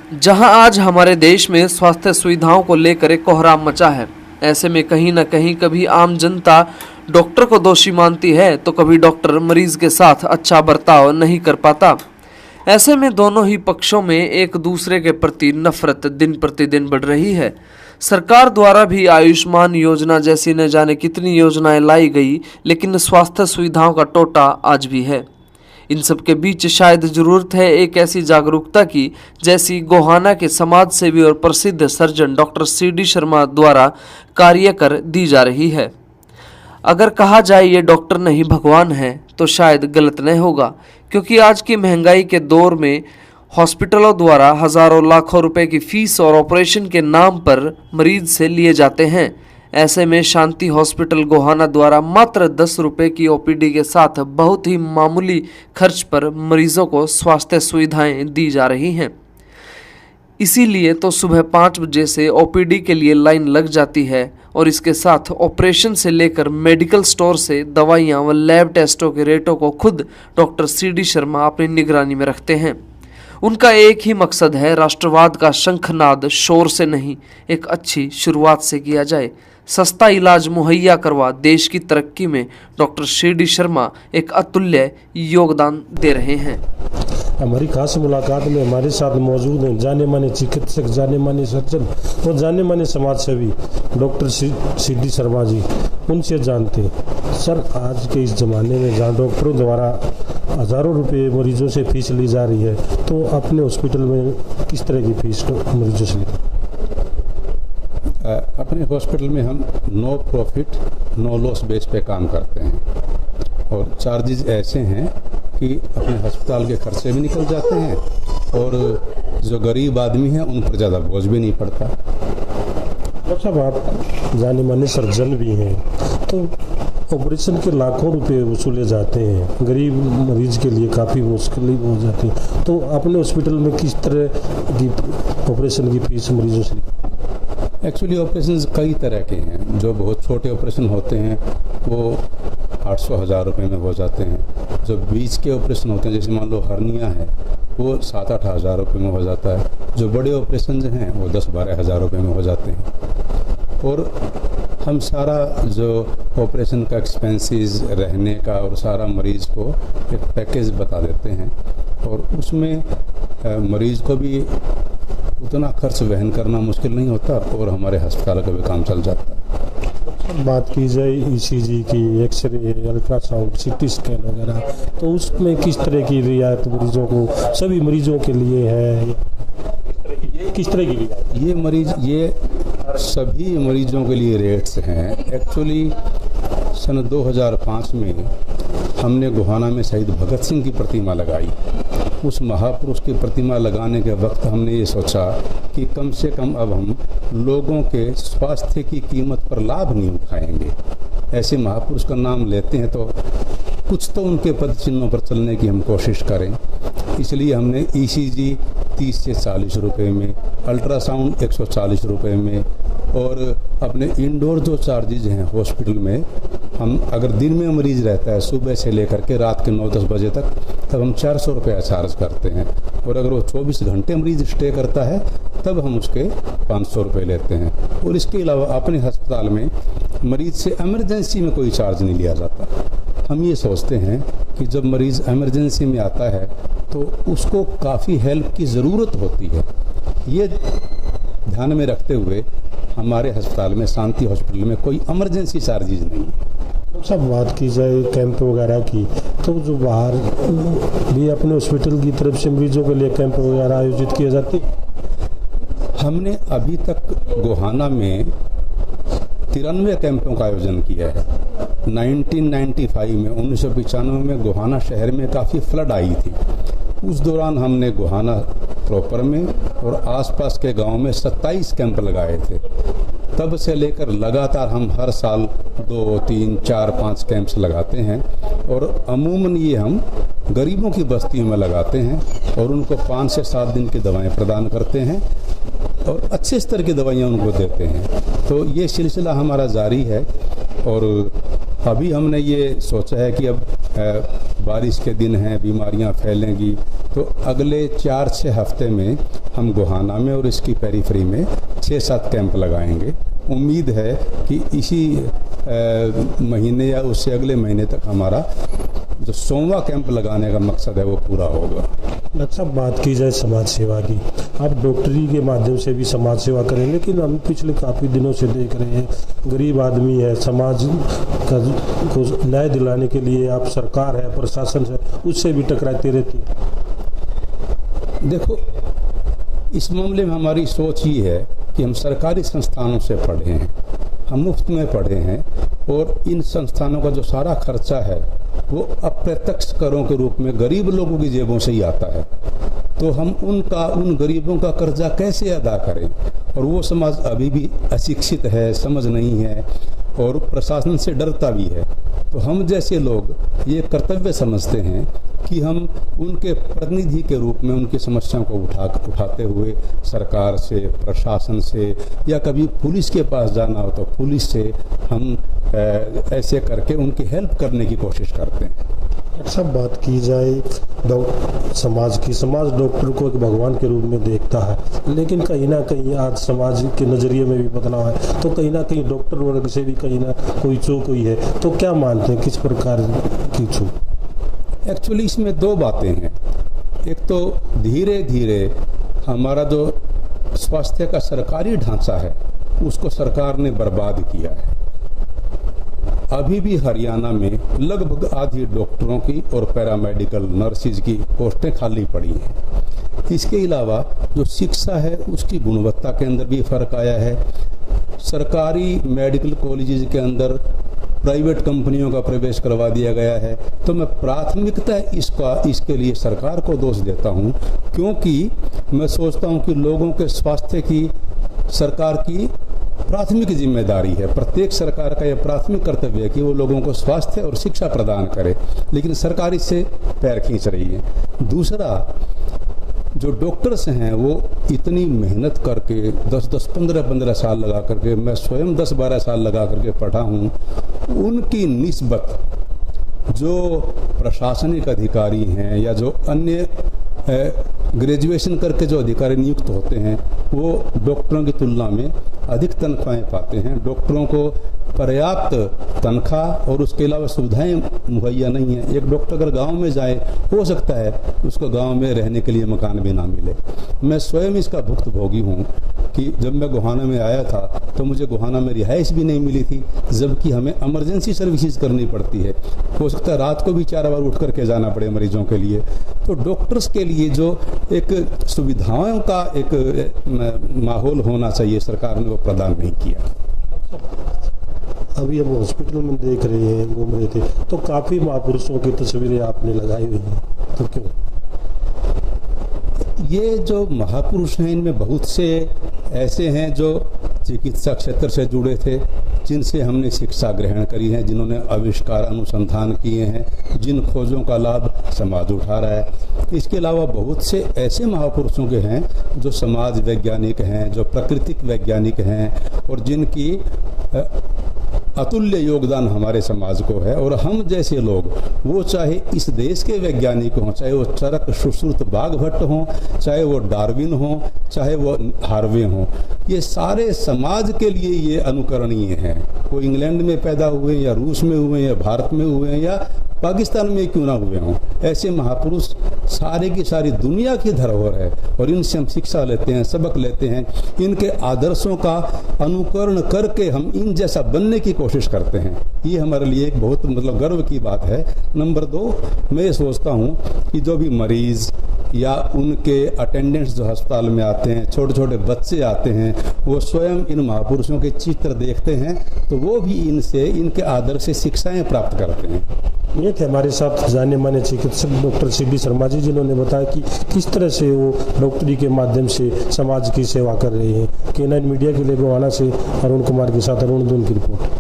जहां आज हमारे देश में स्वास्थ्य सुविधाओं को लेकर एक कोहराम मचा है, ऐसे में कहीं न कहीं कभी आम जनता डॉक्टर को दोषी मानती है तो कभी डॉक्टर मरीज के साथ अच्छा बर्ताव नहीं कर पाता। ऐसे में दोनों ही पक्षों में एक दूसरे के प्रति नफरत दिन प्रतिदिन बढ़ रही है। सरकार द्वारा भी आयुष्मान योजना जैसी न जाने कितनी योजनाएं लाई गई, लेकिन स्वास्थ्य सुविधाओं का टोटा आज भी है। इन सब के बीच शायद जरूरत है एक ऐसी जागरूकता की जैसी गोहाना के समाज सेवी और प्रसिद्ध सर्जन डॉक्टर सी.डी. शर्मा द्वारा कार्य कर दी जा रही है। अगर कहा जाए ये डॉक्टर नहीं भगवान है तो शायद गलत नहीं होगा, क्योंकि आज की महंगाई के दौर में हॉस्पिटलों द्वारा हजारों लाखों रुपए की फीस और ऑपरेशन के नाम पर मरीज से लिए जाते हैं। ऐसे में शांति हॉस्पिटल गोहाना द्वारा मात्र 10 रुपए की ओपीडी के साथ बहुत ही मामूली खर्च पर मरीजों को स्वास्थ्य सुविधाएं दी जा रही हैं। इसीलिए तो सुबह 5 बजे से ओपीडी के लिए लाइन लग जाती है और इसके साथ ऑपरेशन से लेकर मेडिकल स्टोर से दवाइयां व लैब टेस्टों के रेटों को खुद डॉक्टर सी.डी. शर्मा अपनी निगरानी में रखते हैं। उनका एक ही मकसद है, राष्ट्रवाद का शंखनाद शोर से नहीं, एक अच्छी शुरुआत से किया जाए। सस्ता इलाज मुहैया करवा देश की तरक्की में डॉक्टर सी.डी. शर्मा एक अतुल्य योगदान दे रहे हैं। हमारी खास मुलाकात में हमारे साथ मौजूद हैं जाने माने चिकित्सक, जाने माने सर्जन और जाने माने समाज सेवी डॉक्टर सी.डी. शर्मा जी। उनसे जानते हैं सर, आज के इस ज़माने में जहाँ डॉक्टरों द्वारा हज़ारों रुपए मरीजों से फीस ली जा रही है, तो अपने हॉस्पिटल में किस तरह की फीस मरीजों से लेते हैं? अपने हॉस्पिटल में हम no profit no loss base पे काम करते हैं और चार्जेस ऐसे हैं कि अपने अस्पताल के खर्चे भी निकल जाते हैं और जो गरीब आदमी है उन पर ज़्यादा बोझ भी नहीं पड़ता। डॉक्टर साहब, आप जाने माने सर्जन भी हैं, तो ऑपरेशन के लाखों रुपए वसूले जाते हैं, गरीब मरीज के लिए काफ़ी मुश्किल हो जाती है, तो अपने हॉस्पिटल में किस तरह की ऑपरेशन की फीस मरीजों से? एक्चुअली ऑपरेशन कई तरह के हैं। जो बहुत छोटे ऑपरेशन होते हैं वो 800-1000 रुपये में हो जाते हैं। जो बीच के ऑपरेशन होते हैं, जैसे मान लो हर्निया है, वो 7-8 हज़ार रुपये में हो जाता है। जो बड़े ऑपरेशन जो हैं वो 10-12 हज़ार रुपये में हो जाते हैं। और हम सारा जो ऑपरेशन का एक्सपेंसेस, रहने का और सारा मरीज़ को एक पैकेज बता देते हैं और उसमें मरीज़ को भी उतना खर्च वहन करना मुश्किल नहीं होता और हमारे अस्पताल का भी काम चल जाता है। बात की जाए ईसीजी की, एक्सरे, अल्ट्रासाउंड, सीटी स्कैन वगैरह, तो उसमें किस तरह की रियायत मरीजों को, सभी मरीजों के लिए है? किस तरह की रियायत? ये सभी मरीजों के लिए रेट्स हैं। एक्चुअली सन 2005 में हमने गोहाना में शहीद भगत सिंह की प्रतिमा लगाई। उस महापुरुष की प्रतिमा लगाने के वक्त हमने ये सोचा कि कम से कम अब हम लोगों के स्वास्थ्य की कीमत पर लाभ नहीं उठाएंगे। ऐसे महापुरुष का नाम लेते हैं तो कुछ तो उनके पद चिन्हों पर चलने की हम कोशिश करें। इसलिए हमने ईसीजी 30 से 40 रुपये में, अल्ट्रासाउंड 140 रुपये में और अपने इंडोर जो चार्जेज हैं हॉस्पिटल में, हम अगर दिन में मरीज रहता है सुबह से लेकर के रात के 9-10 बजे तक, तब हम 400 रुपया चार्ज करते हैं और अगर वो 24 घंटे मरीज स्टे करता है तब हम उसके 500 रुपये लेते हैं। और इसके अलावा अपने अस्पताल में मरीज से इमरजेंसी में कोई चार्ज नहीं लिया जाता। हम ये सोचते हैं कि जब मरीज़ इमरजेंसी में आता है तो उसको काफ़ी हेल्प की ज़रूरत होती है। ये ध्यान में रखते हुए हमारे अस्पताल में, शांति हॉस्पिटल में, कोई इमरजेंसी चार्जेज नहीं है। सब बात की जाए कैंप वगैरह की, तो जो बाहर भी अपने हॉस्पिटल की तरफ से मरीजों के लिए कैंप वगैरह आयोजित किए जाते? हमने अभी तक गोहाना में 93 कैंपों का आयोजन किया है। 1995 में 1995 में गोहाना शहर में काफ़ी फ्लड आई थी। उस दौरान हमने गोहाना प्रॉपर में और आसपास के गांव में 27 कैंप लगाए थे। तब से लेकर लगातार हम हर साल 2, 3, 4, 5 कैंप्स लगाते हैं और अमूमन ये हम गरीबों की बस्तियों में लगाते हैं और उनको 5 से 7 दिन की दवाएं प्रदान करते हैं और अच्छे स्तर की दवाइयाँ उनको देते हैं। तो ये सिलसिला हमारा जारी है और अभी हमने ये सोचा है कि अब बारिश के दिन हैं, बीमारियां फैलेंगी, तो अगले 4-6 हफ्ते में हम गोहाना में और इसकी पेरीफ्री में 6-7 कैंप लगाएंगे। उम्मीद है कि इसी महीने या उससे अगले महीने तक हमारा जो 100वां कैंप लगाने का मकसद है वो पूरा होगा। डॉक्टर साहब, बात की जाए समाज सेवा की, आप डॉक्टरी के माध्यम से भी समाज सेवा करें, लेकिन हम पिछले काफ़ी दिनों से देख रहे हैं गरीब आदमी है, समाज का को न्याय दिलाने के लिए आप सरकार है, प्रशासन है, उससे भी टकराती रहती है। देखो, इस मामले में हमारी सोच ही है कि हम सरकारी संस्थानों से पढ़े हैं, हम मुफ्त में पढ़े हैं और इन संस्थानों का जो सारा खर्चा है वो अप्रत्यक्ष करों के रूप में गरीब लोगों की जेबों से ही आता है। तो हम उन गरीबों का कर्जा कैसे अदा करें? और वो समाज अभी भी अशिक्षित है, समझ नहीं है और प्रशासन से डरता भी है। तो हम जैसे लोग ये कर्तव्य समझते हैं कि हम उनके प्रतिनिधि के रूप में उनकी समस्याओं को उठाते हुए सरकार से, प्रशासन से या कभी पुलिस के पास जाना हो तो पुलिस से हम ऐसे करके उनकी हेल्प करने की कोशिश करते हैं। डॉक्टर साहब, बात की जाए समाज की, समाज डॉक्टर को एक भगवान के रूप में देखता है, लेकिन कहीं ना कहीं आज समाज के नज़रिए में भी बदलाव है, तो कहीं ना कहीं डॉक्टर वर्ग से भी कहीं ना कोई चूक हुई है। तो क्या मानते हैं, किस प्रकार की चूक? एक्चुअली इसमें 2 बातें हैं। एक तो धीरे धीरे हमारा जो स्वास्थ्य का सरकारी ढांचा है उसको सरकार ने बर्बाद किया है। अभी भी हरियाणा में लगभग आधी डॉक्टरों की और पैरामेडिकल नर्सिस की पोस्टें खाली पड़ी हैं। इसके अलावा जो शिक्षा है उसकी गुणवत्ता के अंदर भी फर्क आया है। सरकारी मेडिकल कॉलेजेस के अंदर प्राइवेट कंपनियों का प्रवेश करवा दिया गया है। तो मैं प्राथमिकता इसके लिए सरकार को दोष देता हूं, क्योंकि मैं सोचता हूं कि लोगों के स्वास्थ्य की सरकार की प्राथमिक जिम्मेदारी है। प्रत्येक सरकार का यह प्राथमिक कर्तव्य है कि वो लोगों को स्वास्थ्य और शिक्षा प्रदान करे, लेकिन सरकार इससे पैर खींच रही है। दूसरा, जो डॉक्टर्स हैं वो इतनी मेहनत करके 10-10, 15-15 साल लगा करके, मैं स्वयं 10-12 साल लगा करके पढ़ा हूँ, उनकी निस्बत जो प्रशासनिक अधिकारी हैं या जो अन्य ग्रेजुएशन करके जो अधिकारी नियुक्त होते हैं वो डॉक्टरों की तुलना में अधिक तनख्वाहें पाते हैं। डॉक्टरों को पर्याप्त तनख्वाह और उसके अलावा सुविधाएं मुहैया नहीं है। एक डॉक्टर अगर गांव में जाए, हो सकता है उसको गांव में रहने के लिए मकान भी ना मिले। मैं स्वयं इसका भुक्तभोगी हूं कि जब मैं गोहाना में आया था तो मुझे गोहाना में रिहाइश भी नहीं मिली थी, जबकि हमें इमरजेंसी सर्विसेज करनी पड़ती है। हो सकता है रात को भी 4 बार उठ करके जाना पड़े मरीजों के लिए। तो डॉक्टर्स के लिए जो एक सुविधाओं का एक माहौल होना चाहिए, सरकार ने वो प्रदान नहीं किया। अभी हम हॉस्पिटल में देख रहे हैं, घूम रहे थे, तो काफ़ी महापुरुषों की तस्वीरें आपने लगाई हुई हैं, तो क्यों? ये जो महापुरुष हैं इनमें बहुत से ऐसे हैं जो चिकित्सा क्षेत्र से जुड़े थे, जिनसे हमने शिक्षा ग्रहण करी है, जिन्होंने आविष्कार अनुसंधान किए हैं, जिन खोजों का लाभ समाज उठा रहा है। इसके अलावा बहुत से ऐसे महापुरुषों के हैं जो समाज वैज्ञानिक हैं, जो प्राकृतिक वैज्ञानिक हैं और जिनकी अतुल्य योगदान हमारे समाज को है। और हम जैसे लोग, वो चाहे इस देश के वैज्ञानिक हों, चाहे वो चरक सुश्रुत बाघभट्ट हों, चाहे वो डार्विन हों, चाहे वो हार्वे हों, ये सारे समाज के लिए ये अनुकरणीय हैं। वो इंग्लैंड में पैदा हुए या रूस में हुए या भारत में हुए या पाकिस्तान में क्यों ना हुए हों, ऐसे महापुरुष सारे की सारी दुनिया की धरोहर है और इनसे हम शिक्षा लेते हैं, सबक लेते हैं। इनके आदर्शों का अनुकरण करके हम इन जैसा बनने की कोशिश करते हैं। ये हमारे लिए एक बहुत गर्व की बात है। नंबर 2, मैं ये सोचता हूँ कि जो भी मरीज या उनके अटेंडेंट्स जो अस्पताल में आते हैं, छोटे छोटे बच्चे आते हैं, वो स्वयं इन महापुरुषों के चित्र देखते हैं, तो वो भी इनसे, इनके आदर्श से शिक्षाएं प्राप्त करते हैं। ये थे हमारे साथ जाने माने चिकित्सक डॉक्टर CB शर्मा जी, जिन्होंने बताया कि किस तरह से वो डॉक्टरी के माध्यम से समाज की सेवा कर रहे हैं। K9 मीडिया के लिए गोहाना से अरुण कुमार के साथ अरुण दून की रिपोर्ट।